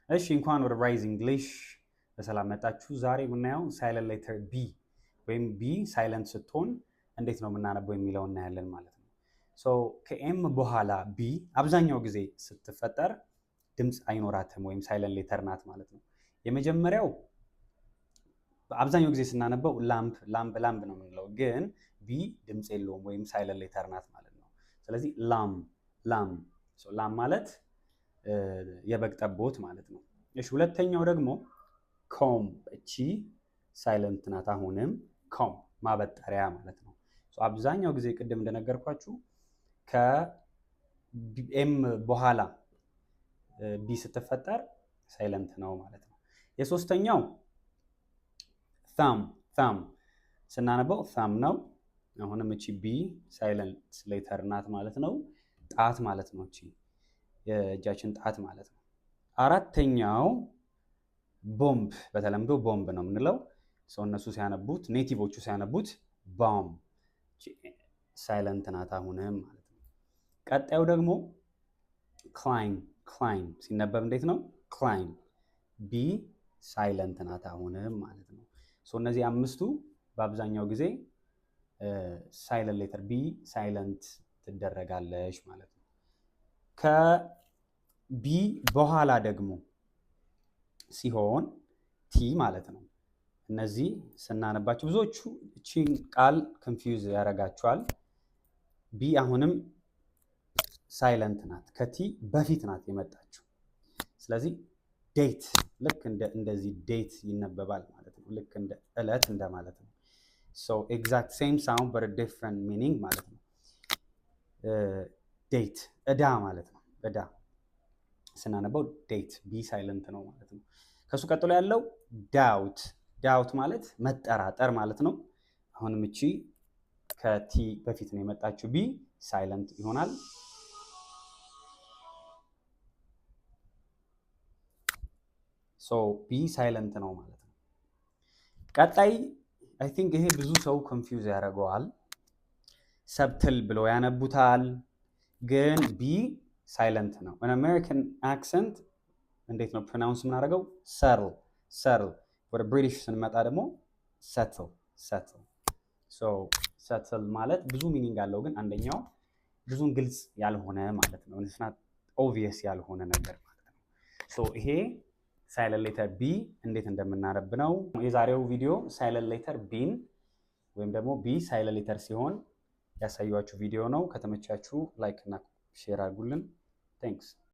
እሺ እንኳን ወደ ራይዝ እንግሊሽ በሰላም መጣችሁ። ዛሬ የምናየው ሳይለንት ሌተር ቢ ወይም ቢ ሳይለንት ስትሆን እንዴት ነው የምናነበው የሚለው እናያለን ማለት ነው። ሶ ከኤም በኋላ ቢ አብዛኛው ጊዜ ስትፈጠር ድምፅ አይኖራትም ወይም ሳይለንት ሌተር ናት ማለት ነው። የመጀመሪያው አብዛኛው ጊዜ ስናነበው ላምፕ ላምፕ ላምፕ ነው የምንለው፣ ግን ቢ ድምፅ የለውም ወይም ሳይለንት ሌተር ናት ማለት ነው። ስለዚህ ላም ላም ላም ማለት የበግ ጠቦት ማለት ነው። እሺ ሁለተኛው ደግሞ ኮም፣ እቺ ሳይለንት ናት። አሁንም ኮም ማበጠሪያ ማለት ነው። አብዛኛው ጊዜ ቅድም እንደነገርኳችሁ ከኤም በኋላ ቢ ስትፈጠር ሳይለንት ነው ማለት ነው። የሶስተኛው ታም ታም ስናነበው ታም ነው። አሁንም እቺ ቢ ሳይለንት ሌተር ናት ማለት ነው። ጣት ማለት ነው። እቺ የእጃችን ጣት ማለት ነው። አራተኛው ቦምብ፣ በተለምዶ ቦምብ ነው የምንለው። ሰው እነሱ ሲያነቡት ኔቲቮቹ ሲያነቡት ቦምብ ሳይለንት ናት አሁንም ማለት ነው። ቀጣዩ ደግሞ ክላይም ክላይም ሲነበብ እንዴት ነው? ክላይም ቢ ሳይለንት ናት አሁንም ማለት ነው። እነዚህ አምስቱ በአብዛኛው ጊዜ ሳይለንት ሌተር ቢ ሳይለንት ትደረጋለች ማለት ነው። ከቢ በኋላ ደግሞ ሲሆን ቲ ማለት ነው። እነዚህ ስናነባቸው ብዙዎቹ እቺን ቃል ኮንፊውዝ ያደርጋቸዋል። ቢ አሁንም ሳይለንት ናት፣ ከቲ በፊት ናት የመጣችው። ስለዚህ ዴት ልክ እንደዚህ ዴት ይነበባል ማለት ነው። ልክ እንደ እለት እንደማለት ነው። ሶ ኤግዛክት ሴም ሳውንድ በት ዲፍረንት ሚኒንግ ማለት ነው። ዴት እዳ ማለት ነው። እዳ ስናነበው ዴት ቢ ሳይለንት ነው ማለት ነው። ከሱ ቀጥሎ ያለው ዳውት ዳውት ማለት መጠራጠር ማለት ነው። አሁንም እቺ ከቲ በፊት ነው የመጣችው፣ ቢ ሳይለንት ይሆናል። ሶ ቢ ሳይለንት ነው ማለት ነው። ቀጣይ አይ ቲንክ ይሄ ብዙ ሰው ኮንፊውዝ ያደርገዋል። ሰብትል ብለው ያነቡታል፣ ግን ቢ ሳይለንት ነው። an American accent እንዴት ነው ፕሮናውንስ የምናደርገው? ሰትል ሰትል። ወደ ብሪቲሽ ስንመጣ ደግሞ ሰትል ሰትል። ሶ ሰትል ማለት ብዙ ሚኒንግ አለው፣ ግን አንደኛው ብዙም ግልጽ ያልሆነ ማለት ነው። it's not obvious ያልሆነ ነገር ማለት ነው። ሶ ይሄ ሳይለንት ሌተር ቢ እንዴት እንደምናነብ ነው የዛሬው ቪዲዮ። ሳይለንት ሌተር ቢን ወይም ደግሞ ቢ ሳይለንት ሌተር ሲሆን ያሳያችሁ ቪዲዮ ነው። ከተመቻችሁ ላይክ እና ሼር አድርጉልን። ቴንክስ